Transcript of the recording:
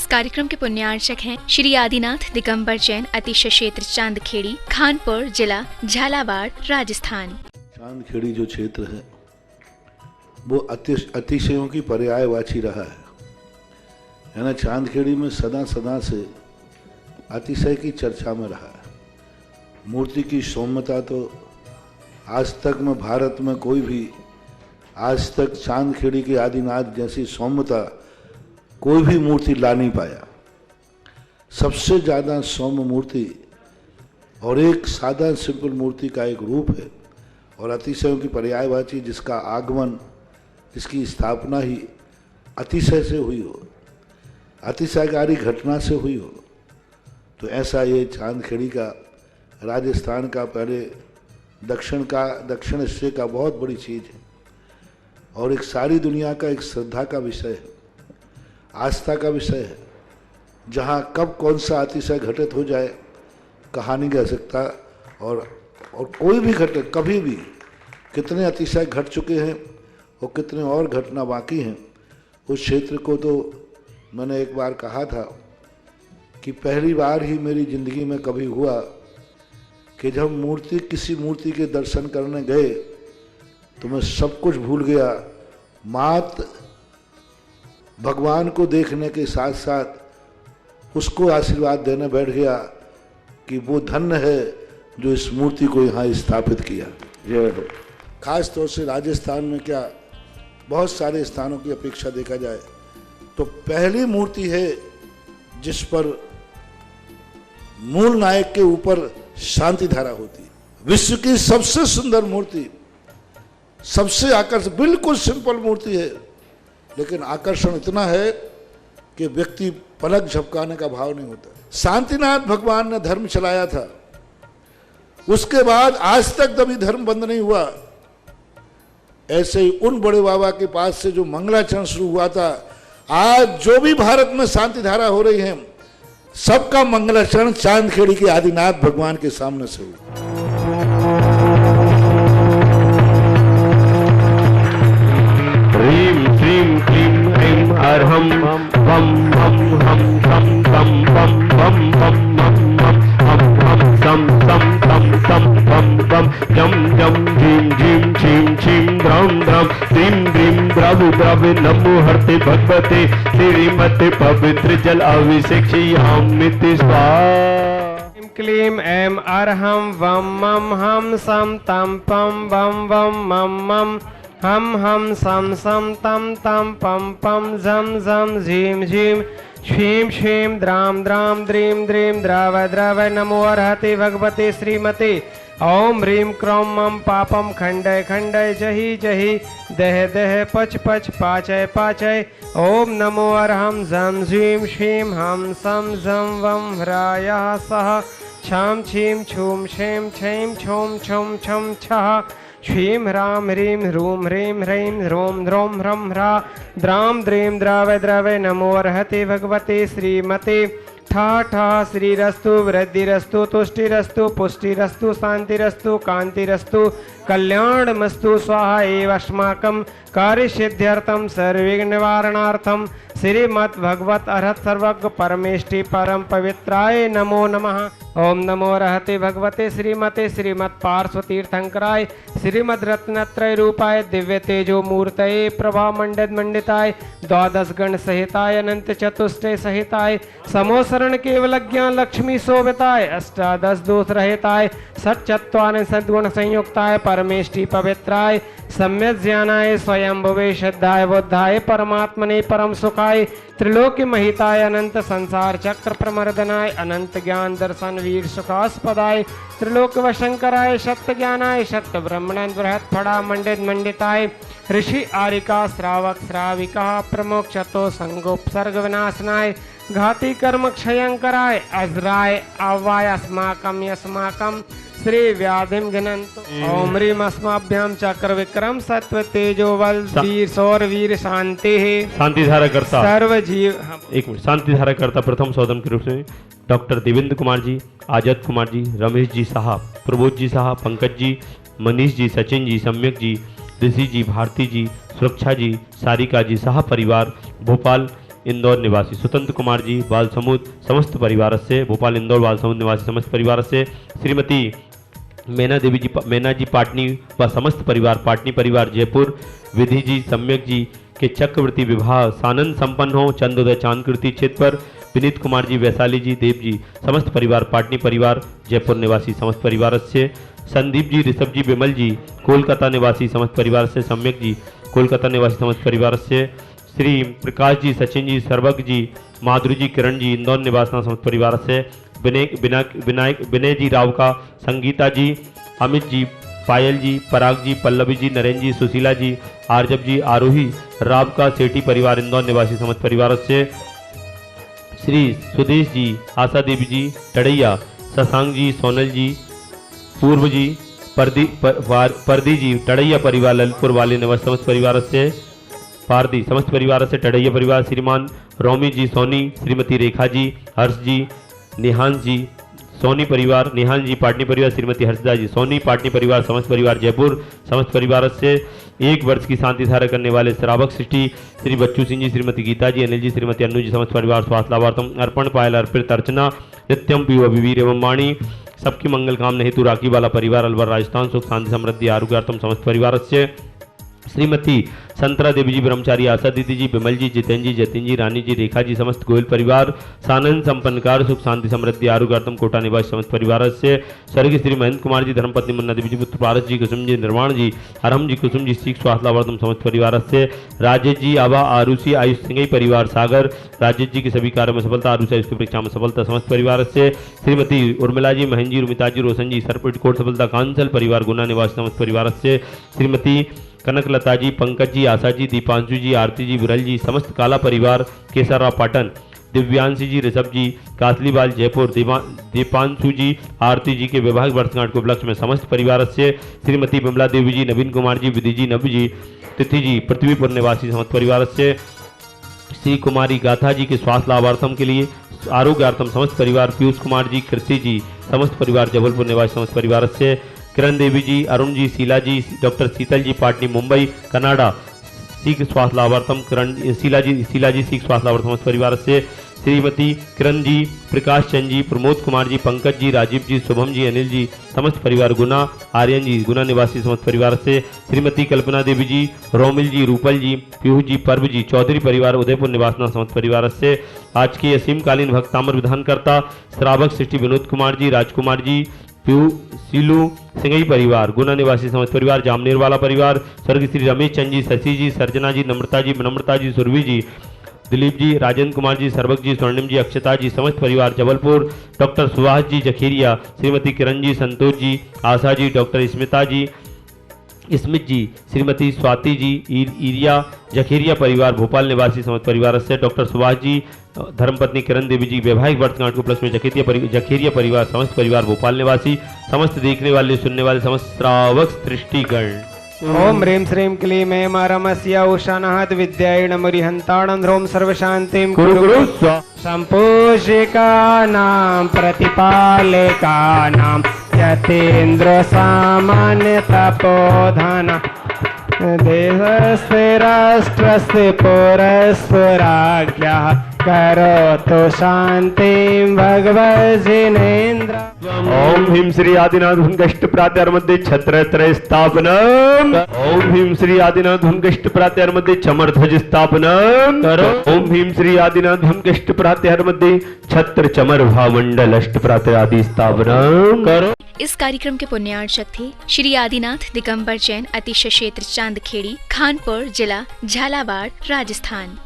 कार्यक्रम के पुण्यार्चक हैं श्री आदिनाथ दिगंबर जैन अतिशय क्षेत्र चांदखेड़ी, खानपुर जिला, झालावाड़, राजस्थान। चांदखेड़ी जो क्षेत्र है वो अतिशयों की पर्यायवाची रहा है ना। चांदखेड़ी में सदा से अतिशय की चर्चा में रहा है। मूर्ति की सौम्यता तो आज तक में भारत में कोई भी आज तक चांदखेड़ी के आदिनाथ जैसी सौम्यता कोई भी मूर्ति ला नहीं पाया। सबसे ज़्यादा सौम्य मूर्ति और एक सादा सिंपल मूर्ति का एक रूप है और अतिशयों की पर्यायवाची जिसका आगमन, जिसकी स्थापना ही अतिशय से हुई हो, अतिशयकारी घटना से हुई हो, तो ऐसा ये चांदखेड़ी का राजस्थान का पहले दक्षिण हिस्से का बहुत बड़ी चीज़ है और एक सारी दुनिया का एक श्रद्धा का विषय है, आस्था का विषय है। जहाँ कब कौन सा अतिशय घटित हो जाए कहा नहीं जा सकता और कोई भी घटे कभी भी कितने अतिशय घट चुके हैं और कितने और घटना बाकी हैं। उस क्षेत्र को तो मैंने एक बार कहा था कि पहली बार ही मेरी ज़िंदगी में कभी हुआ कि जब किसी मूर्ति के दर्शन करने गए तो मैं सब कुछ भूल गया। मात्र भगवान को देखने के साथ साथ उसको आशीर्वाद देने बैठ गया कि वो धन्य है जो इस मूर्ति को यहाँ स्थापित किया। खास तौर से राजस्थान में क्या बहुत सारे स्थानों की अपेक्षा देखा जाए तो पहली मूर्ति है जिस पर मूल नायक के ऊपर शांति धारा होती है। विश्व की सबसे सुंदर मूर्ति, सबसे आकर्षक, बिल्कुल सिंपल मूर्ति है लेकिन आकर्षण इतना है कि व्यक्ति पलक झपकाने का भाव नहीं होता। शांतिनाथ भगवान ने धर्म चलाया था, उसके बाद आज तक कभी धर्म बंद नहीं हुआ। ऐसे ही उन बड़े बाबा के पास से जो मंगलाचरण शुरू हुआ था, आज जो भी भारत में शांति धारा हो रही है सबका मंगलाचरण चांदखेड़ी के आदिनाथ भगवान के सामने से हुआ। हम बम बम हम तम तम बम बम बम हम हम तम तम तम तम बम बम जम जम झीम झीम छीम छीम द्रम द्रम द्रीम द्रीम द्रव द्रव नमो हरते भगवते श्रीमते पवित्र जल अभिषेक्ष्यामिति स्वाहा। क्लीम ऐम अरहम वम मम हम सम तम पम बम बम मम मम हम सम सम तम तम पम पम झम झम झीम झीम क्षीम क्षीम द्राम द्राम द्रीम द्रीम द्रव द्रव नमो अर्हते भगवते श्रीमते ओम ह्रीम क्रौम मम पापम खंडय खंडय जहि जहि दह दह पच पच पाचय पाचय ओम नमो अर्हम झम झीम क्षीम हम सम झम वम ह्रायः सह छम छीम छूम छेम छेम छोम छम छम छः क्षीम ह्राम ह्रीम ह्रूम ह्रीम ह्रीम ह्रोम ह्रोम ह्रम ह्रा द्राम द्रीम द्रव द्रव नमो अर्हते भगवते श्रीमते ठा ठा श्रीरस्तु वृद्धिरस्तु तुष्टिरस्तु पुष्टिरस्तु शांतिरस्तु कांतिरस्तु कल्याणमस्तु स्वाहा एव अस्माकं कार्यसिद्ध्यर्थं सर्वविघ्न निवारणार्थं श्रीमद् भगवत अर्हत सर्वज्ञ परमेष्टि परम पवित्राय नमो नमः। ओम नमो अर्हते भगवते श्रीमते श्रीमत् पार्श्वतीर्थंकराय श्रीमद् रत्नत्रय रूपाय दिव्य तेजो मूर्तये प्रभा मंडित मंडिताय द्वादश गण सहिताय अनंत चतुष्टय सहिताय समोसरण केवल ज्ञान लक्ष्मी शोभिताय अष्टादश दोष रहिताय सच्चत्वान सद्गुण संयुक्ताय परमेष्टि पवित्राय सम्यक ज्ञानाय स्वयंभुवे श्रद्धाय बुद्धाय परमात्मने परम सुखाय त्रिलोक्य महिताय अनंत संसार चक्र प्रमर्दनाय अनंत ज्ञान दर्शन वीर सुखास्पदाय त्रिलोक वशंकराय सत्य ज्ञानाय सत्य ब्रह्मण बृहत् फड़ा मंडित मंडिताय ऋषि आरिका श्रावक श्राविका प्रमुख चतो संगोपसर्ग विनाशनाय घाती कर्म क्षयंकराय अजराय अवाय अस्माकं यस्माकं श्री व्याधिम घनंत ओम ह्रीम अस्माभ्याम चक्र विक्रम सत्व तेजो बल वीर सौर वीर शांति है शांति धारा करता सर्व जीव। एक मिनट। शांति धारा करता प्रथम सौदम के रूप में डॉक्टर देवेंद्र कुमार जी, आजाद कुमार जी, रमेश जी साहब, प्रबोध जी साहब, पंकज जी, मनीष जी, सचिन जी, सम्यक जी, ऋषि जी, भारती जी, सुरक्षा जी, सारिका जी साहब परिवार भोपाल इंदौर निवासी स्वतंत्र कुमार जी बाल समूह समस्त परिवार से भोपाल इंदौर बाल समूह निवासी समस्त परिवार से श्रीमती मीना जी पाटनी व समस्त परिवार पाटनी परिवार जयपुर विधि जी सम्यक जी के चक्रवर्ती विवाह सानंद संपन्न हो चंदोदय चांदकृति क्षेत्र पर विनीत कुमार जी वैशाली जी देव जी समस्त परिवार पाटनी परिवार जयपुर निवासी समस्त परिवार से संदीप जी ऋषभ जी विमल जी कोलकाता निवासी समस्त परिवार से सम्यक जी कोलकाता निवासी समस्त परिवार से श्री प्रकाश जी सचिन जी सर्वक जी माधुरी जी किरण जी इंदौर निवासी समस्त परिवार से विनय जी राव का संगीता जी अमित जी पायल जी पराग जी पल्लवी जी नरेंद्र जी सुशीला जी आरजब जी आरोही राव का सेठी परिवार इंदौर निवासी समस्त परिवार से श्री सुदेश जी आशा देवी जी टड़ैया शशांक जी सोनल जी पूर्व जी परदी जी टड़ैया परिवार ललितपुर वाले निवासी समस्त परिवार से पारदी समस्त परिवार से टड़ैया परिवार श्रीमान रोमी जी सोनी श्रीमती रेखा जी हर्ष जी निहांश जी सोनी परिवार निहांश जी पाटनी परिवार श्रीमती हर्षदा जी सोनी पाटनी परिवार समस्त परिवार जयपुर समस्त परिवार से 1 वर्ष की शांति धारा करने वाले श्रावक सृष्टि श्री बच्चू सिंह जी श्रीमती गीता जी अनिल जी श्रीमती अनु जी समस्त परिवार स्वास्थ्य लाभार्थम अर्पण पायल अर्पित अर्चना नित्यम पीव अभिवीर एवं वाणी सबकी मंगल कामना हेतु राखी वाला परिवार अलवर राजस्थान सुख शांति समृद्धि आरोग्यार्थम समस्त परिवार से श्रीमती संतरा देवी जी ब्रह्मचारी आशा दीदी जी विमल जी जितेंद्र जी जतिन जी रानी जी रेखा जी समस्त गोयल परिवार सानंद संपन्नकार सुख शांति समृद्धि आरोग्यार्थम कोटा निवासी समस्त परिवार से स्वर्गीय श्री महेंद्र कुमार जी धर्मपत्नी मुन्ना देवी जी पुत्र पारस जी कुसुम जी निर्वाण जी हरम जी कुसुम जी सीख स्वास्थ्य लाभार्थम समस्त परिवार से राजेश जी आभा आरुषि आयुष सिंह परिवार सागर राजेश जी के सभी कार्यों में सफलता आरुषि आयुष की परीक्षा में सफलता समस्त परिवार से श्रीमती उर्मिला जी महेंद्र जी रुमिता जी रोशन जी सरपट कोट सफलता कांसल परिवार गुना निवासी समस्त परिवार से श्रीमती कनकलता जी पंकज जी आशा जी दीपांशु जी आरती जी विरल जी समस्त काला परिवार केसरराव पाटन दिव्यांशी जी ऋषभ जी कासलीबाल जयपुर दीपांशु जी आरती जी के वैवाहिक वर्षगांठ के उपलक्ष्य में समस्त परिवार से श्रीमती बिमला देवी जी नवीन कुमार जी विधि जी नव जी तिथि जी पृथ्वीपुर निवासी समस्त परिवार से श्री कुमारी गाथा जी के स्वास्थ्य लाभार्थम के लिए आरोग्यार्थम समस्त परिवार पीयूष कुमार जी कृषि जी समस्त परिवार जबलपुर निवासी समस्त परिवार से किरण देवी जी अरुण जी शीला जी डॉक्टर शीतल जी पाटनी मुंबई कनाडा सीख स्वास्थ्य लाभार्थम शीला जी सीख स्वास्थ्य लाभार्थम परिवार से श्रीमती किरण जी प्रकाश चंद जी प्रमोद कुमार जी पंकज जी राजीव जी शुभम जी अनिल जी समस्त परिवार गुना आर्यन जी गुना निवासी समस्त परिवार से श्रीमती कल्पना देवी जी रोमिल जी रूपल जी पीहू जी पर्व जी चौधरी परिवार उदयपुर निवासना समस्त परिवार से आज के असीमकालीन भक्तामर विधानकर्ता श्रावक सृष्टि विनोद कुमार जी राजकुमार जी पीयू सीलू सिंगई परिवार गुना निवासी समस्त परिवार जामनेर वाला परिवार स्वर्गीय श्री रमेश चंद जी शशि जी सर्जना जी नम्रता जी सुरभि जी दिलीप जी राजेंद्र कुमार जी सर्वक जी स्वर्णिम जी अक्षता जी समस्त परिवार जबलपुर डॉक्टर सुभाष जी जखेरिया श्रीमती किरण जी संतोष जी आशा जी डॉक्टर स्मिता जी स्मित जी श्रीमती स्वाति जी ईरिया जखेरिया परिवार भोपाल निवासी समस्त परिवार से डॉक्टर सुभाष जी धर्मपत्नी किरण देवी जी वैवाहिक वर्षगांठ को प्लस में जखेरिया परिवार समस्त परिवार भोपाल निवासी समस्त देखने वाले सुनने वाले समस्त श्रावक दृष्टिगण ओम ह्रीं श्रीं क्लीं ऐं रमस्य उषानहत विद्याय नमोरिहन्ताणं ध्रुवं सर्वशान्तिं कुरु सम्पूजिकानां प्रतिपालिकानां यतीन्द्र सामान्य तपोधन देशस्य राष्ट्रस्य पुरस्य राज्ञः करोतु शान्तिं भगवज्जिनेन्द्र ओम ह्रीं श्री आदिनाथ भुंगष्ट प्रात्यार मध्ये छत्रत्रय स्थापनम ओम ह्रीं श्री आदिनाथ भुंगष्ट प्रात्यार मध्ये चमरध्वज स्थापनम करो ओम ह्रीं श्री आदिनाथ भुंगष्ट प्रात्यार मध्ये छत्र चमर भामंडल अष्ट प्रात्यादि स्थापनम करो। इस कार्यक्रम के पुण्यार्चक थे श्री आदिनाथ दिगंबर जैन अतिशय क्षेत्र चांदखेड़ी खानपुर जिला झालावाड़ राजस्थान।